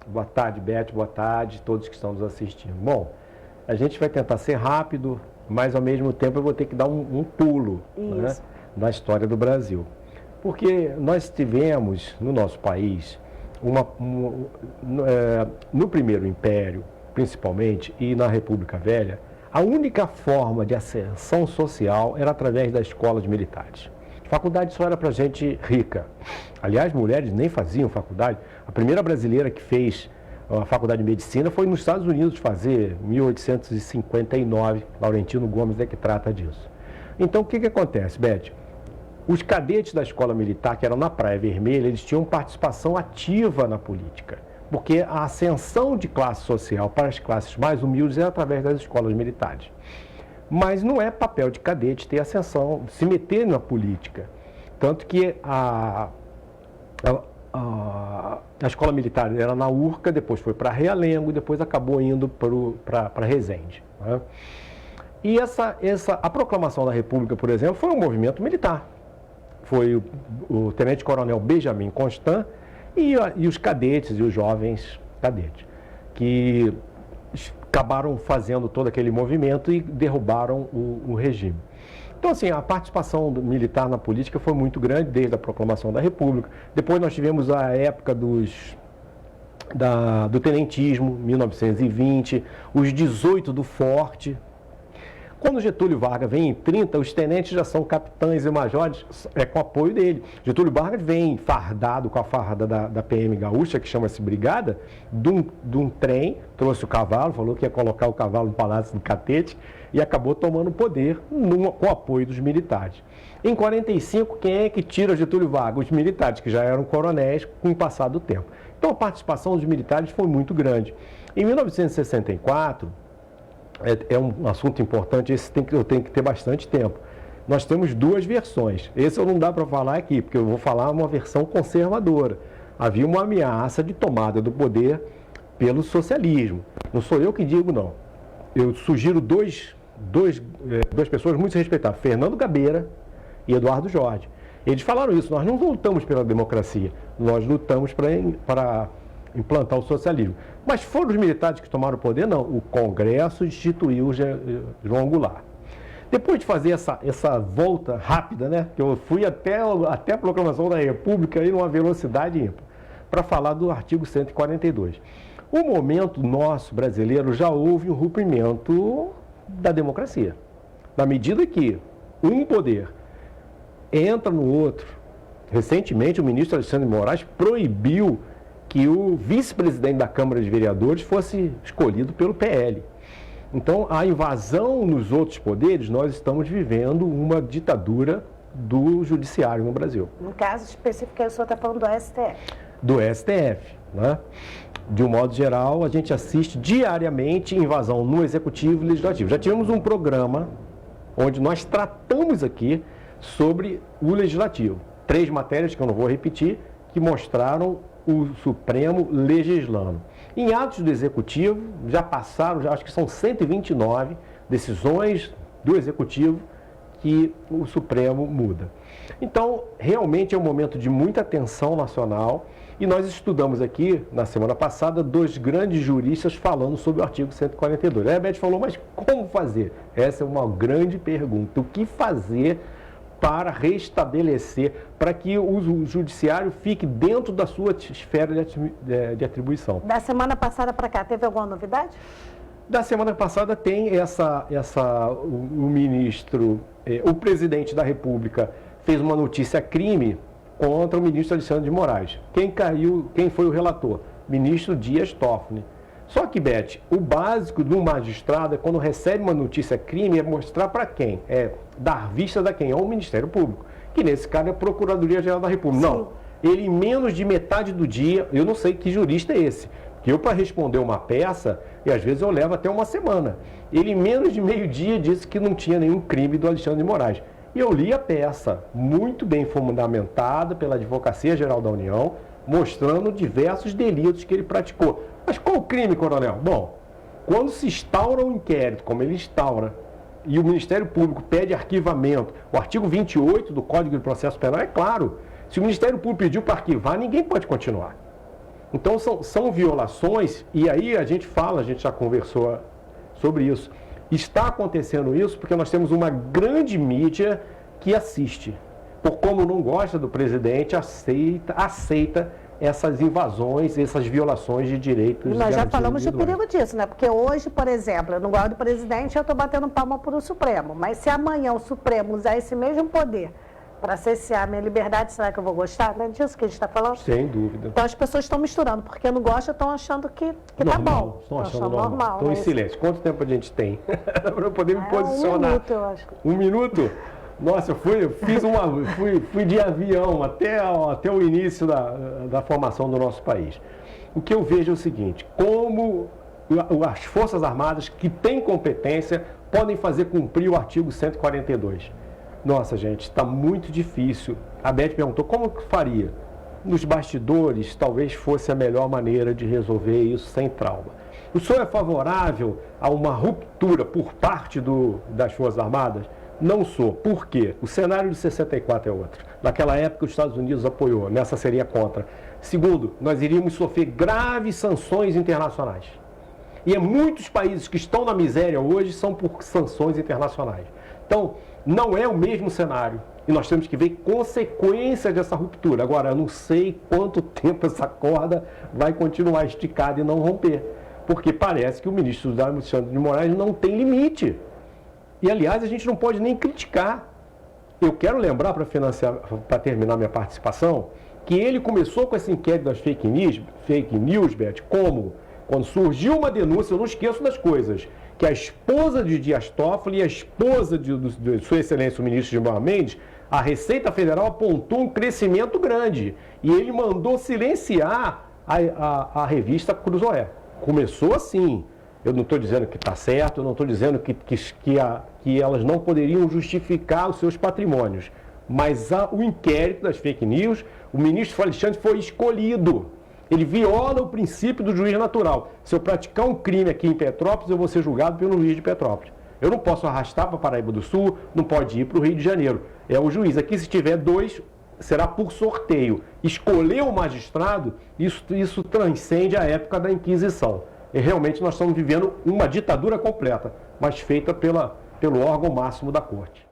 Boa tarde, Beth, boa tarde, todos que estão nos assistindo. Bom, a gente vai tentar ser rápido, mas ao mesmo tempo eu vou ter que dar um pulo, né, na história do Brasil. Porque nós tivemos no nosso país, no Primeiro Império, principalmente, e na República Velha, a única forma de ascensão social era através das escolas militares. Faculdade só era para gente rica. Aliás, mulheres nem faziam faculdade. A primeira brasileira que fez a faculdade de medicina foi nos Estados Unidos fazer, em 1859. Laurentino Gomes é que trata disso. Então, o que acontece, Beth? Os cadetes da escola militar, que eram na Praia Vermelha, eles tinham participação ativa na política. Porque a ascensão de classe social para as classes mais humildes era através das escolas militares. Mas não é papel de cadete ter ascensão, se meter na política. Tanto que a escola militar era na Urca, depois foi para Realengo, depois acabou indo para Resende, né? E a proclamação da República, por exemplo, foi um movimento militar. Foi o tenente-coronel Benjamin Constant e os cadetes e os jovens cadetes, que acabaram fazendo todo aquele movimento e derrubaram o regime. Então, assim, a participação militar na política foi muito grande desde a proclamação da República. Depois nós tivemos a época do tenentismo, 1920, os 18 do Forte. Quando Getúlio Vargas vem em 30, os tenentes já são capitães e majores, com apoio dele. Getúlio Vargas vem fardado com a farda da PM Gaúcha, que chama-se Brigada, de um trem, trouxe o cavalo, falou que ia colocar o cavalo no Palácio do Catete e acabou tomando o poder com o apoio dos militares. Em 45, quem é que tira Getúlio Vargas? Os militares, que já eram coronéis com o passar do tempo. Então a participação dos militares foi muito grande. Em 1964... É um assunto importante, esse eu tenho que ter bastante tempo. Nós temos duas versões. Esse eu não dá para falar aqui, porque eu vou falar uma versão conservadora. Havia uma ameaça de tomada do poder pelo socialismo. Não sou eu que digo, não. Eu sugiro duas pessoas muito respeitadas, Fernando Gabeira e Eduardo Jorge. Eles falaram isso: nós não lutamos pela democracia, nós lutamos para implantar o socialismo. Mas foram os militares que tomaram o poder? Não. O Congresso instituiu o João Goulart. Depois de fazer essa volta rápida, né, que eu fui até a proclamação da República aí numa velocidade ímpar, para falar do artigo 142. O momento nosso brasileiro já houve um rompimento da democracia. Na medida que um poder entra no outro. Recentemente, o ministro Alexandre de Moraes proibiu que o vice-presidente da Câmara de Vereadores fosse escolhido pelo PL. Então, a invasão nos outros poderes, nós estamos vivendo uma ditadura do judiciário no Brasil. No caso específico, o senhor está falando do STF. Do STF, né? De um modo geral, a gente assiste diariamente invasão no Executivo e Legislativo. Já tivemos um programa onde nós tratamos aqui sobre o Legislativo. 3 matérias, que eu não vou repetir, que mostraram o Supremo legislando. Em atos do Executivo, já passaram, acho que são 129 decisões do Executivo que o Supremo muda. Então, realmente é um momento de muita tensão nacional e nós estudamos aqui, na semana passada, 2 grandes juristas falando sobre o artigo 142. A Beth falou, mas como fazer? Essa é uma grande pergunta. O que fazer para restabelecer, para que o judiciário fique dentro da sua esfera de atribuição? Da semana passada para cá, teve alguma novidade? Da semana passada tem o ministro, o presidente da República fez uma notícia crime contra o ministro Alexandre de Moraes. Quem foi o relator? Ministro Dias Toffoli. Só que, Beth, o básico do magistrado é quando recebe uma notícia crime é mostrar para quem? É dar vista da quem? Ao Ministério Público, que nesse caso é a Procuradoria-Geral da República. Sim. Não, ele em menos de metade do dia, eu não sei que jurista é esse, que eu para responder uma peça, e às vezes eu levo até uma semana, ele em menos de meio-dia disse que não tinha nenhum crime do Alexandre de Moraes. E eu li a peça, muito bem fundamentada pela Advocacia Geral da União, mostrando diversos delitos que ele praticou. Mas qual o crime, coronel? Bom, quando se instaura um inquérito, como ele instaura, e o Ministério Público pede arquivamento, o artigo 28 do Código de Processo Penal é claro. Se o Ministério Público pediu para arquivar, ninguém pode continuar. Então são violações, e aí a gente já conversou sobre isso. Está acontecendo isso porque nós temos uma grande mídia que assiste. Por como não gosta do presidente, aceita essas invasões, essas violações de direitos. E nós já falamos do perigo disso, né? Porque hoje, por exemplo, eu não gosto do presidente, eu estou batendo palma para o Supremo. Mas se amanhã o Supremo usar esse mesmo poder para cercear a minha liberdade, será que eu vou gostar? Não é disso que a gente está falando? Sem dúvida. Então as pessoas estão misturando, porque não gostam, estão achando que tá bom. Estão achando normal. Estão em silêncio. Quanto tempo a gente tem para eu poder me posicionar? 1 minuto, eu acho. 1 minuto? Nossa, fui de avião até o início da formação do nosso país. O que eu vejo é o seguinte, como as Forças Armadas que têm competência podem fazer cumprir o artigo 142. Nossa, gente, está muito difícil. A Beth perguntou como que faria. Nos bastidores, talvez fosse a melhor maneira de resolver isso sem trauma. O senhor é favorável a uma ruptura por parte das Forças Armadas? Não sou. Por quê? O cenário de 64 é outro. Naquela época, os Estados Unidos apoiou. Nessa seria contra. Segundo, nós iríamos sofrer graves sanções internacionais. E muitos países que estão na miséria hoje são por sanções internacionais. Então, não é o mesmo cenário. E nós temos que ver consequências dessa ruptura. Agora, eu não sei quanto tempo essa corda vai continuar esticada e não romper. Porque parece que o ministro Alexandre de Moraes não tem limite. E, aliás, a gente não pode nem criticar. Eu quero lembrar, para terminar minha participação, que ele começou com esse inquérito das fake news, Beth, como? Quando surgiu uma denúncia, eu não esqueço das coisas, que a esposa de Dias Toffoli e a esposa de Sua Excelência, o ministro Gilmar Mendes, a Receita Federal apontou um crescimento grande. E ele mandou silenciar a revista Cruzoé. Começou assim. Eu não estou dizendo que está certo, eu não estou dizendo que elas não poderiam justificar os seus patrimônios. Mas o inquérito das fake news, o ministro Alexandre foi escolhido. Ele viola o princípio do juiz natural. Se eu praticar um crime aqui em Petrópolis, eu vou ser julgado pelo juiz de Petrópolis. Eu não posso arrastar para Paraíba do Sul, não pode ir para o Rio de Janeiro. É o juiz. Aqui, se tiver 2, será por sorteio. Escolher o magistrado, isso transcende a época da Inquisição. E realmente nós estamos vivendo uma ditadura completa, mas feita pelo órgão máximo da corte.